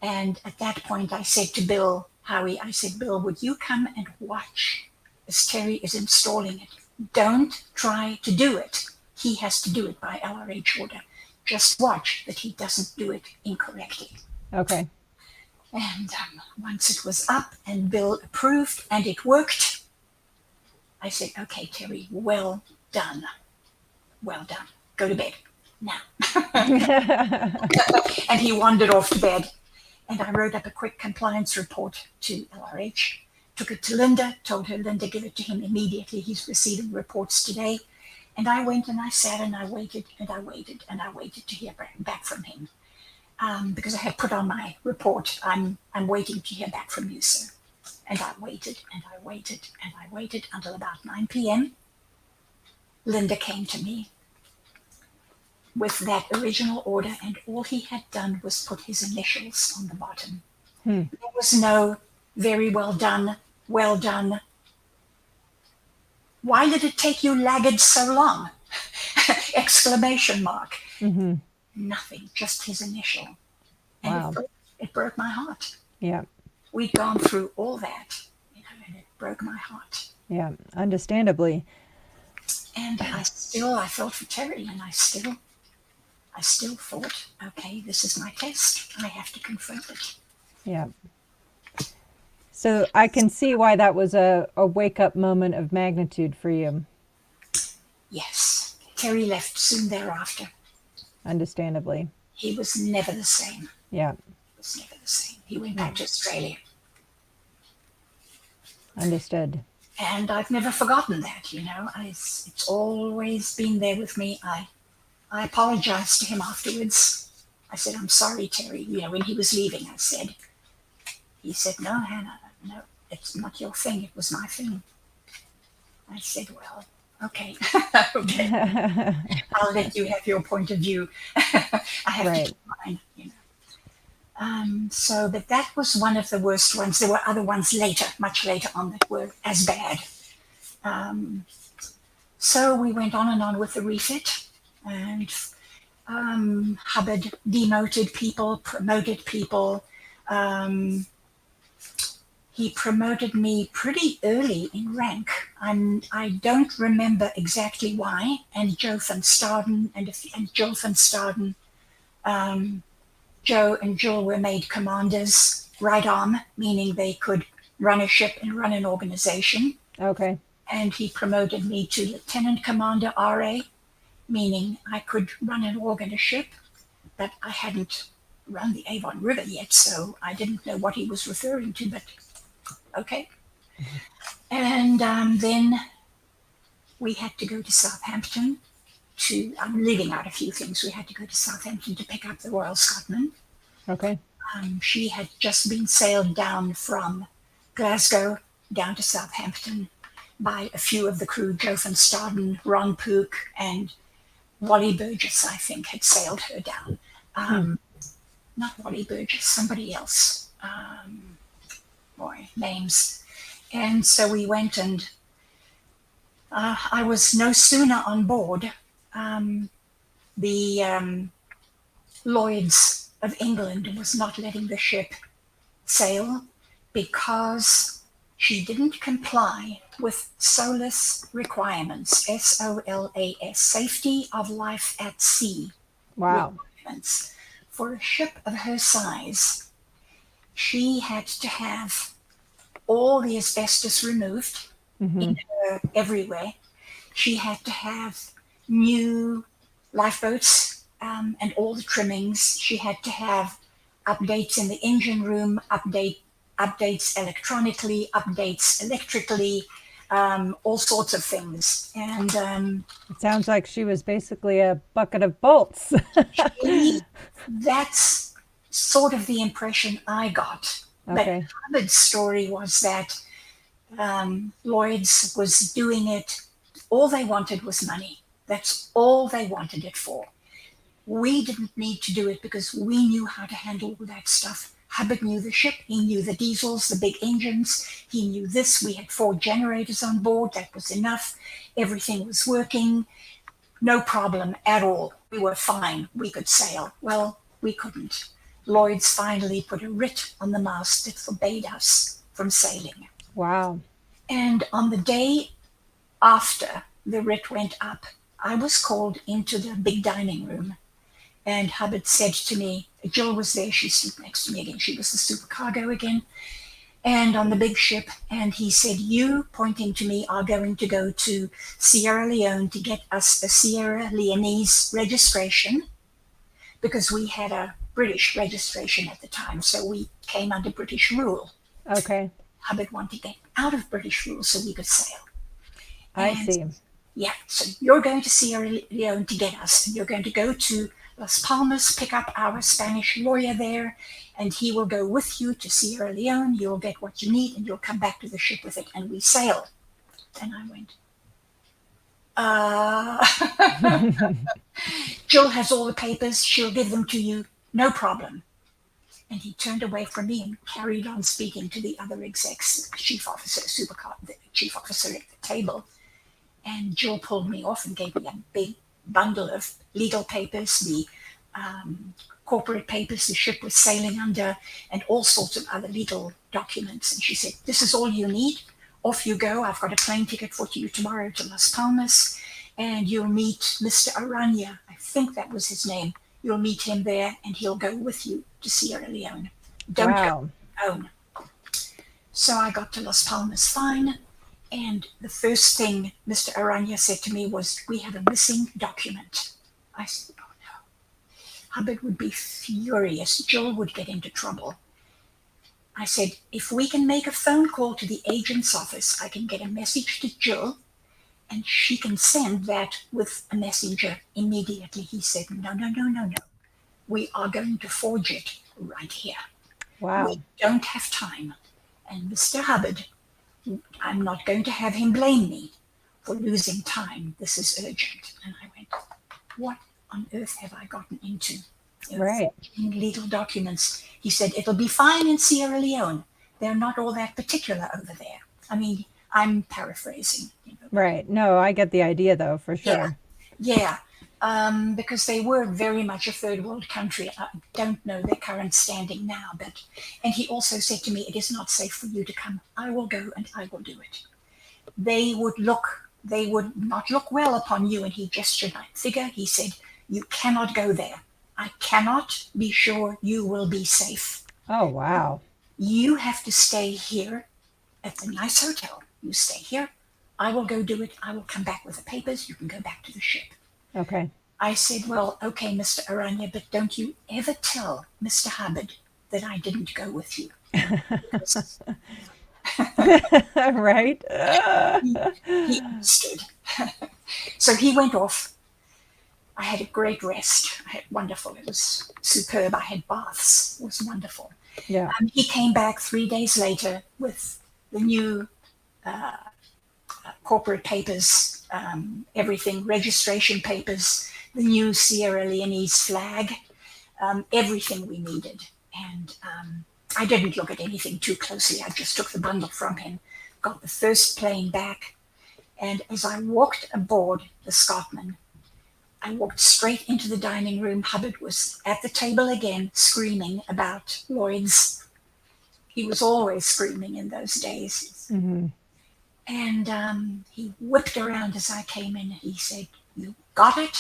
And at that point, I said to Bill, Howie, Bill, would you come and watch as Terry is installing it? Don't try to do it. He has to do it by LRH order. Just watch that he doesn't do it incorrectly. Okay. And once it was up and Bill approved and it worked, I said, okay, Terry, well done. Well done. Go to bed now. And he wandered off to bed. And I wrote up a quick compliance report to LRH, took it to Linda, told her, Linda, give it to him immediately. He's receiving reports today. And I went and I sat and I waited and I waited and I waited to hear back from him. Because I had put on my report, I'm waiting to hear back from you, sir. And I waited and I waited and I waited until about 9 p.m. Linda came to me with that original order, and all he had done was put his initials on the bottom. There was no very well done, well done. Why did it take you laggard so long? Exclamation mark. Mm-hmm. Nothing, just his initial. And wow. it broke my heart. Yeah. We'd gone through all that, and it broke my heart. Yeah. Understandably. And I felt for Terry, and I still thought, okay, this is my test. I have to confront it. Yeah. So I can see why that was a wake-up moment of magnitude for you. Yes. Terry left soon thereafter. Understandably. He was never the same. Yeah. He was never the same. He went back to Australia. Understood. And I've never forgotten that, It's always been there with me. I apologized to him afterwards. I said, I'm sorry, Terry. When he was leaving, he said, no, Hana, no, it's not your thing. It was my thing. I said, well, okay. Okay. I'll let you have your point of view. I have to keep mine, but that was one of the worst ones. There were other ones later, much later on, that were as bad. So we went on and on with the refit, and Hubbard demoted people, promoted people. He promoted me pretty early in rank. I don't remember exactly why. And Joe van Staden Joe and Jill were made commanders, right arm, meaning they could run a ship and run an organization. Okay. And he promoted me to Lieutenant Commander RA, meaning I could run and organ a ship, but I hadn't run the Avon River yet, so I didn't know what he was referring to, but okay. And then we had to go to Southampton I'm leaving out a few things. We had to go to Southampton to pick up the Royal Scotsman. Okay. She had just been sailed down from Glasgow down to Southampton by a few of the crew. Joe van Staden, Ron Pook, and Wally Burgess, I think, had sailed her down. Not Wally Burgess, somebody else. Names. And so we went, and I was no sooner on board. The Lloyd's of England was not letting the ship sail because she didn't comply with SOLAS requirements, SOLAS, safety of life at sea. Wow. Requirements. For a ship of her size, she had to have all the asbestos removed in her everywhere. She had to have new lifeboats and all the trimmings. She had to have updates in the engine room, updates electronically, updates electrically, all sorts of things. And it sounds like she was basically a bucket of bolts. That's sort of the impression I got. Okay. But Hubbard's story was that Lloyd's was doing it. All they wanted was money. That's all they wanted it for. We didn't need to do it because we knew how to handle all that stuff. Hubbard knew the ship. He knew the diesels, the big engines. He knew this. We had 4 generators on board. That was enough. Everything was working. No problem at all. We were fine. We could sail. Well, we couldn't. Lloyd's finally put a writ on the mast that forbade us from sailing. Wow. And on the day after the writ went up, I was called into the big dining room, and Hubbard said to me, Jill was there, she stood next to me again, she was the supercargo again, and on the big ship, and he said, you, pointing to me, are going to go to Sierra Leone to get us a Sierra Leonese registration, because we had a British registration at the time, so we came under British rule. Okay. Hubbard wanted to get out of British rule so we could sail. I see. Yeah, so you're going to Sierra Leone to get us, and you're going to go to Las Palmas, pick up our Spanish lawyer there, and he will go with you to Sierra Leone. You'll get what you need, and you'll come back to the ship with it, and we sailed. And I went, Jill has all the papers. She'll give them to you. No problem. And he turned away from me and carried on speaking to the other execs, the chief officer, the chief officer at the table. And Jill pulled me off and gave me a big bundle of legal papers, the corporate papers the ship was sailing under, and all sorts of other legal documents. And she said, "This is all you need. Off you go. I've got a plane ticket for you tomorrow to Las Palmas, and you'll meet Mr. Aranya. I think that was his name. You'll meet him there, and he'll go with you to Sierra Leone. Don't Wow. go alone." So I got to Las Palmas fine, and the first thing Mr. Aranya said to me was, "We have a missing document." I said, "Oh no." Hubbard would be furious. Jill would get into trouble. I said, "If we can make a phone call to the agent's office, I can get a message to Jill, and she can send that with a messenger immediately." He said, "No, no, no, no, no. We are going to forge it right here. Wow. We don't have time. And Mr. Hubbard, I'm not going to have him blame me for losing time. This is urgent." And I went, what on earth have I gotten into? Right. Legal documents. He said, "It'll be fine in Sierra Leone. They're not all that particular over there." I mean, I'm paraphrasing. Right. No, I get the idea though, for sure. Yeah. Because they were very much a third world country. I don't know their current standing now, and he also said to me, "It is not safe for you to come. I will go and I will do it. They would not look well upon you." And he gestured my figure. He said, "You cannot go there. I cannot be sure you will be safe. Oh, wow. You have to stay here at the nice hotel. You stay here. I will go do it. I will come back with the papers. You can go back to the ship." Okay. I said, "Well, okay, Mr. Aranya, but don't you ever tell Mr. Hubbard that I didn't go with you." Right. He understood. So he went off. I had a great rest. I had wonderful. It was superb. I had baths. It was wonderful. Yeah. He came back 3 days later with the new corporate papers, everything, registration papers, the new Sierra Leone's flag, everything we needed. And I didn't look at anything too closely. I just took the bundle from him, got the first plane back, and as I walked aboard the Scotsman, I walked straight into the dining room. Hubbard was at the table again, screaming about Lloyd's. He was always screaming in those days. Mm-hmm. And he whipped around as I came in. He said, "You got it?"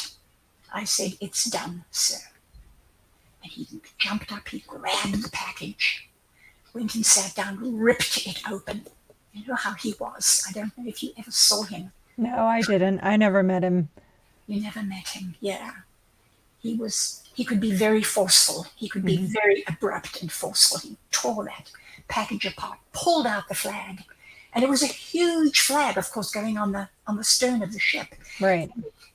I said, "It's done, sir." And he jumped up, he grabbed the package, went and sat down, ripped it open. You know how he was. I don't know if you ever saw him. No, I didn't. I never met him. You never met him. Yeah. He could be very forceful. He could be very abrupt and forceful. He tore that package apart, pulled out the flag. And it was a huge flag, of course, going on the stern of the ship. Right.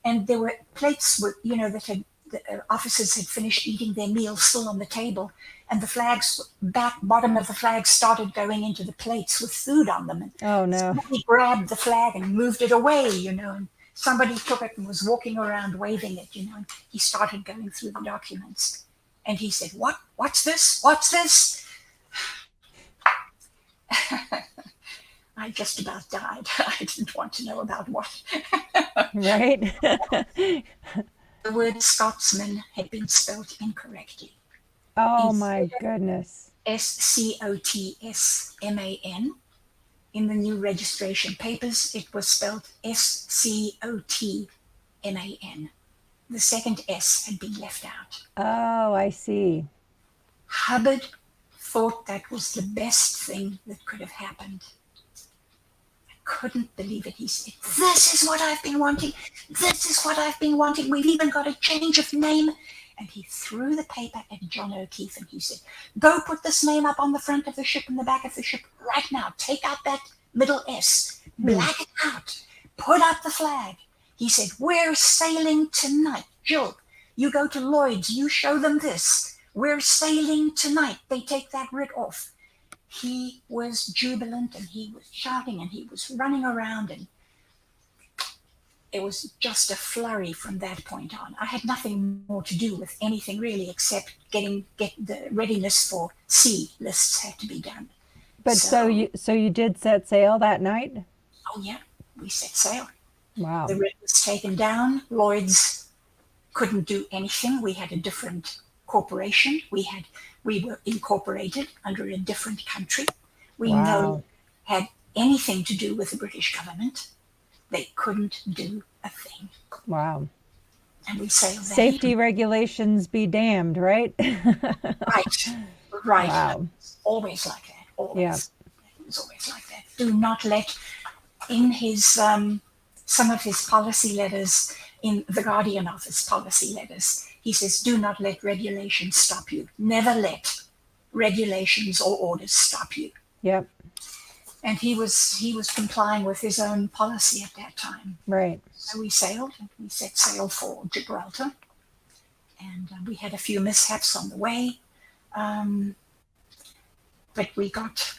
And there were plates with, that the officers had finished eating their meal still on the table. And the flags, bottom of the flag started going into the plates with food on them. And oh, no. Somebody grabbed the flag and moved it away, and somebody took it and was walking around waving it, and he started going through the documents. And he said, What's this? What's this? I just about died. I didn't want to know about what. Right. The word Scotsman had been spelled incorrectly. Oh, my goodness. Scotsman. In the new registration papers, it was spelled Scotman. The second S had been left out. Oh, I see. Hubbard thought that was the best thing that could have happened. I couldn't believe it. He said, "This is what I've been wanting. This is what I've been wanting. We've even got a change of name." And he threw the paper at John O'Keefe and he said, "Go put this name up on the front of the ship and the back of the ship right now. Take out that middle S. Black it out. Put up the flag." He said, "We're sailing tonight. Jill, you go to Lloyd's. You show them this. We're sailing tonight." They take that writ off. He was jubilant and he was shouting and he was running around, and it was just a flurry from that point on. I had nothing more to do with anything really except get the readiness for sea lists had to be done. But so you did set sail that night? Oh yeah, we set sail. Wow. The writ was taken down. Lloyd's couldn't do anything. We had a different corporation. We were incorporated under a different country. We no Wow. longer had anything to do with the British government. They couldn't do a thing. Wow. And we sailed that Safety in. regulations be damned, right? Right, right. Wow. It's always like that. Yeah. Always. It was always like that. Do not let, in his some of his policy letters, in the Guardian office policy letters, he says, do not let regulations stop you. Never let regulations or orders stop you. Yep. And he was complying with his own policy at that time. Right. So we sailed. We set sail for Gibraltar, and we had a few mishaps on the way, but we got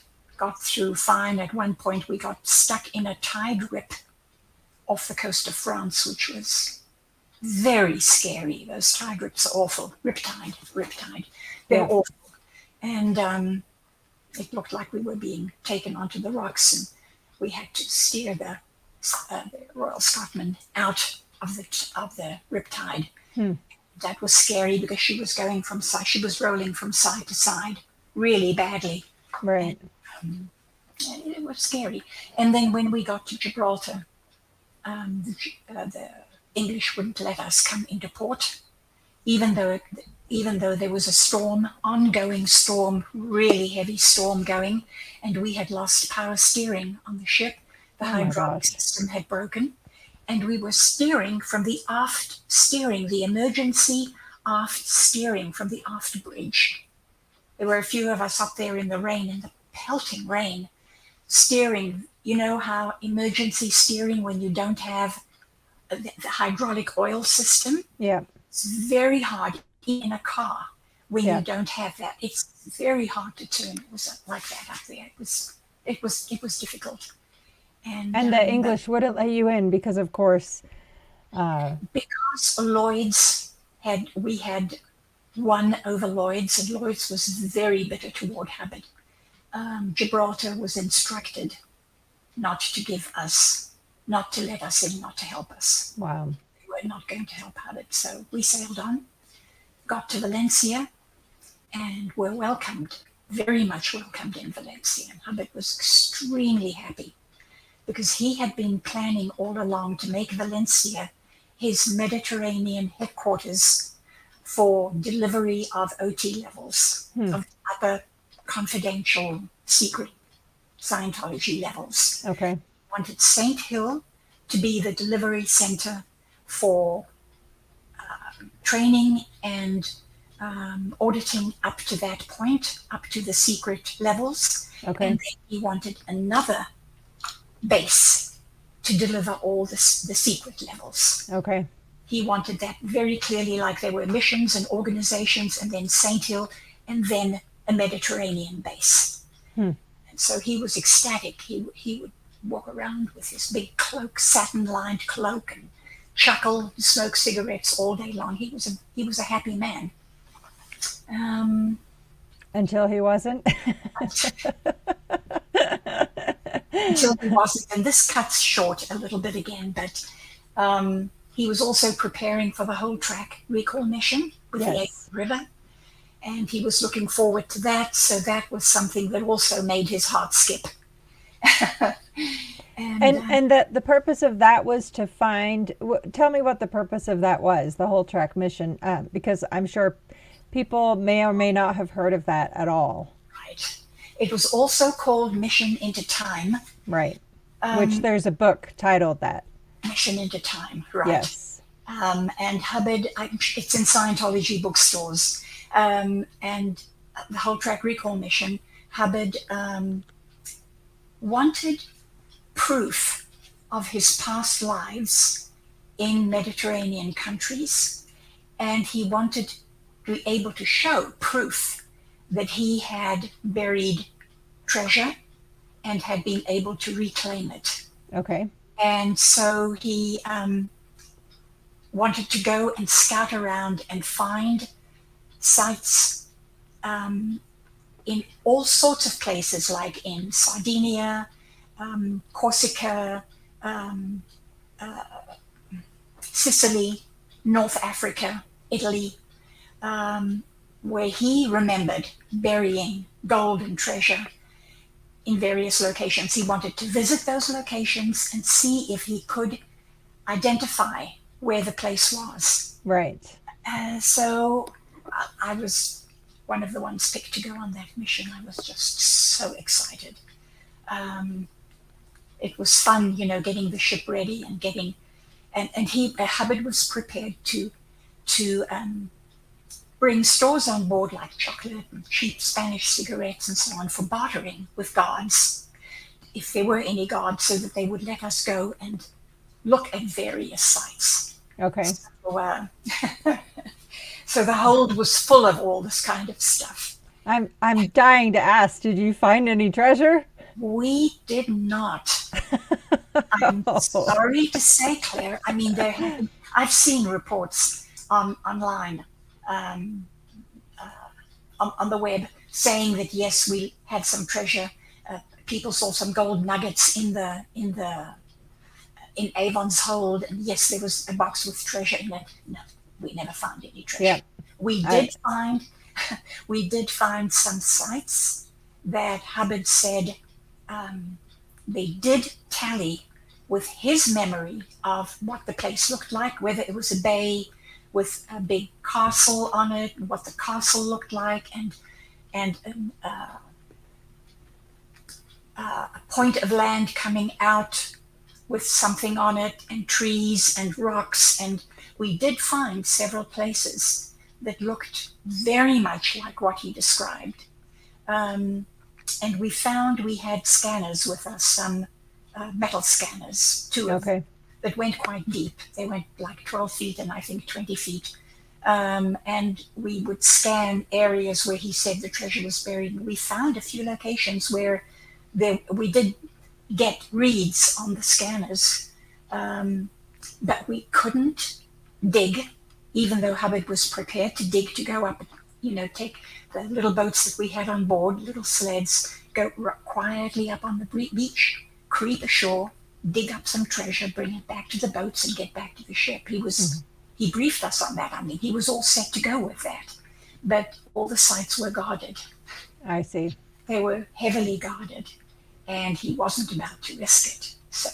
through fine. At one point, we got stuck in a tide rip off the coast of France, which was very scary. Those tide rips are awful. Riptide. They're Yeah. awful. And it looked like we were being taken onto the rocks, and we had to steer the Royal Scotsman out of the riptide. That was scary because she was rolling from side to side really badly. Right. And it was scary. And then when we got to Gibraltar, the English wouldn't let us come into port, even though there was a storm, ongoing storm, really heavy storm going, and we had lost power steering on the ship. The Oh my hydraulic gosh. system had broken, and we were steering from the aft steering, the emergency aft steering from the aft bridge. There were a few of us up there in the rain, in the pelting rain, steering. You know how emergency steering, when you don't have the hydraulic oil system, Yeah. it's very hard in a car when Yeah. you don't have that. It's very hard to turn. It was like that up there. It was difficult. And the But English wouldn't let you in because, of course, because we had won over Lloyd's, and Lloyd's was very bitter toward Hubbard. Gibraltar was instructed not to let us in, not to help us. wow. They were not going to help Hubbard. So we sailed on, got to Valencia, and were welcomed, very much welcomed in Valencia. And Hubbard was extremely happy because he had been planning all along to make Valencia his Mediterranean headquarters for delivery of OT levels, of other confidential, secret Scientology levels. Okay. Wanted St. Hill to be the delivery center for training and auditing up to that point, up to the secret levels. Okay. And then he wanted another base to deliver all the secret levels. Okay. He wanted that very clearly, like there were missions and organizations, and then St. Hill, and then a Mediterranean base. And so he was ecstatic. He would walk around with his big cloak, satin-lined cloak, and chuckle, smoke cigarettes all day long. He was a happy man. Until he wasn't. Until he wasn't. And this cuts short a little bit again, but he was also preparing for the whole track recall mission with the Yes. River. And he was looking forward to that. So that was something that also made his heart skip. And the purpose of that was to find. Tell me what the purpose of that was. The whole track mission, because I'm sure people may or may not have heard of that at all. Right. It was also called Mission into Time. Right. Which there's a book titled that. Mission into Time. Right. Yes. And Hubbard, it's in Scientology bookstores. And the whole track recall mission, Hubbard wanted proof of his past lives in Mediterranean countries, and he wanted to be able to show proof that he had buried treasure and had been able to reclaim it. Okay. And so he wanted to go and scout around and find sites in all sorts of places, like in Sardinia, Corsica, Sicily, North Africa, Italy, where he remembered burying gold and treasure in various locations. He wanted to visit those locations and see if he could identify where the place was. Right. So I was one of the ones picked to go on that mission. I was just so excited. It was fun, getting the ship ready and Hubbard was prepared to bring stores on board like chocolate and cheap Spanish cigarettes and so on for bartering with guards, if there were any guards, so that they would let us go and look at various sites. Okay. So, so the hold was full of all this kind of stuff. I'm dying to ask, did you find any treasure? We did not. I'm sorry to say, Claire. I mean, I've seen reports online, on the web, saying that yes, we had some treasure. People saw some gold nuggets in Avon's hold, and yes, there was a box with treasure in it. No, we never found any treasure. Yeah. We did find some sites that Hubbard said they did tally with his memory of what the place looked like, whether it was a bay with a big castle on it, what the castle looked like, and a point of land coming out with something on it, and trees and rocks. And we did find several places that looked very much like what he described. And we had scanners with us, some metal scanners, two of them, that went quite deep. They went like 12 feet and I think 20 feet. And we would scan areas where he said the treasure was buried. We found a few locations where we did get reads on the scanners, but we couldn't dig, even though Hubbard was prepared to dig, to go up, take the little boats that we had on board, little sleds, go quietly up on the beach, creep ashore, dig up some treasure, bring it back to the boats, and get back to the ship. He briefed us on that. I mean, he was all set to go with that, but all the sites were guarded. I see. They were heavily guarded, and he wasn't about to risk it. So,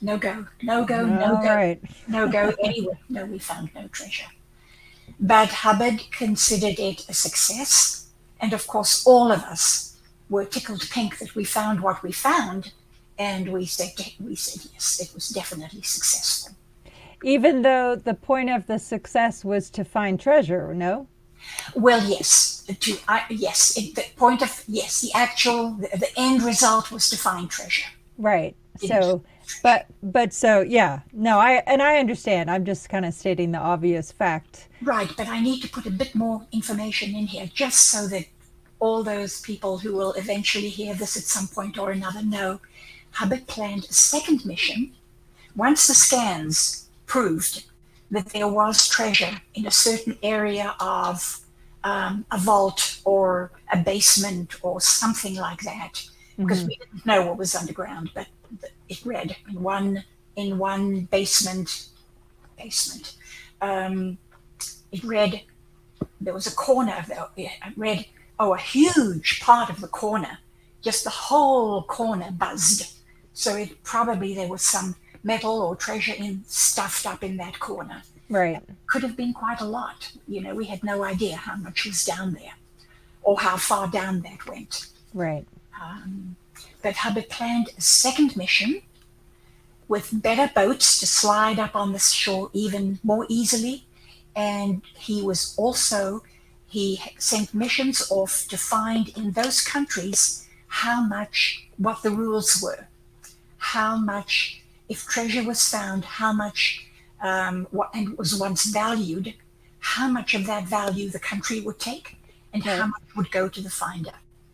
no go Right. no go anywhere. No, we found no treasure. But Hubbard considered it a success, and of course all of us were tickled pink that we found what we found, and we said yes, it was definitely successful. Even though the point of the success was to find treasure, no? Well, yes. The end result was to find treasure. Right. So, yeah. No, I understand. I'm just kind of stating the obvious fact. Right, but I need to put a bit more information in here, just so that all those people who will eventually hear this at some point or another know. Hubbard planned a second mission. Once the scans proved that there was treasure in a certain area of a vault or a basement or something like that, because we didn't know what was underground, but it read in one basement. It read, there was a corner, it read, a huge part of the corner, just the whole corner buzzed. So there was some metal or treasure stuffed up in that corner. Right. Could have been quite a lot. We had no idea how much was down there or how far down that went. Right. But Hubbard planned a second mission with better boats to slide up on the shore even more easily. And he sent missions off to find in those countries what the rules were, how much, if treasure was found, how much, and was once valued, how much of that value the country would take, and how much would go to the finder.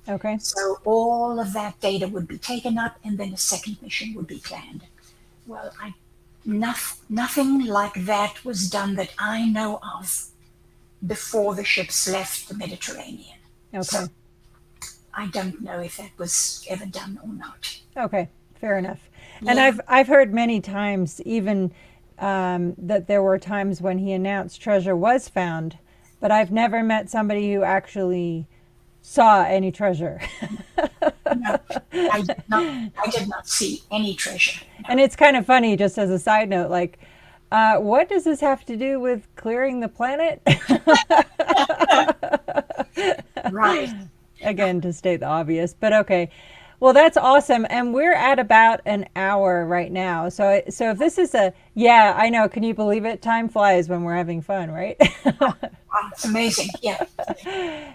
Okay. So all of that data would be taken up, and then a second mission would be planned. Well, nothing like that was done that I know of before the ships left the Mediterranean. Okay. So I don't know if that was ever done or not. Okay, fair enough. Yeah. And I've heard many times, even that there were times when he announced treasure was found, But I've never met somebody who actually saw any treasure. No, I did not see any treasure. No. And it's kind of funny, just as a side note, like, what does this have to do with clearing the planet? Right. Again, to state the obvious, but okay. Well, that's awesome. And we're at about an hour right now. So if this is yeah, I know. Can you believe it? Time flies when we're having fun, right? Wow, it's amazing. Yeah.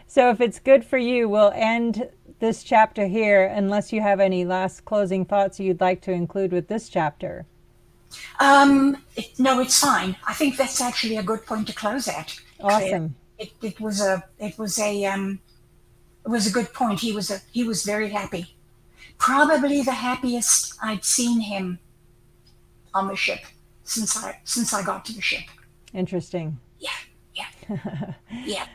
So if it's good for you, we'll end this chapter here, unless you have any last closing thoughts you'd like to include with this chapter. No, it's fine. I think that's actually a good point to close at. Awesome. It was a good point. He was very happy. Probably the happiest I'd seen him on the ship since I got to the ship. Interesting. Yeah. Yeah.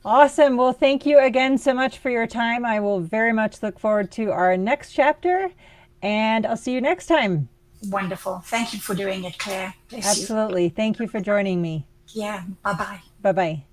Awesome. Well, thank you again so much for your time. I will very much look forward to our next chapter, and I'll see you next time. Wonderful. Thank you for doing it, Claire. Bless you. Absolutely. Thank you for joining me. Yeah. Bye-bye. Bye-bye.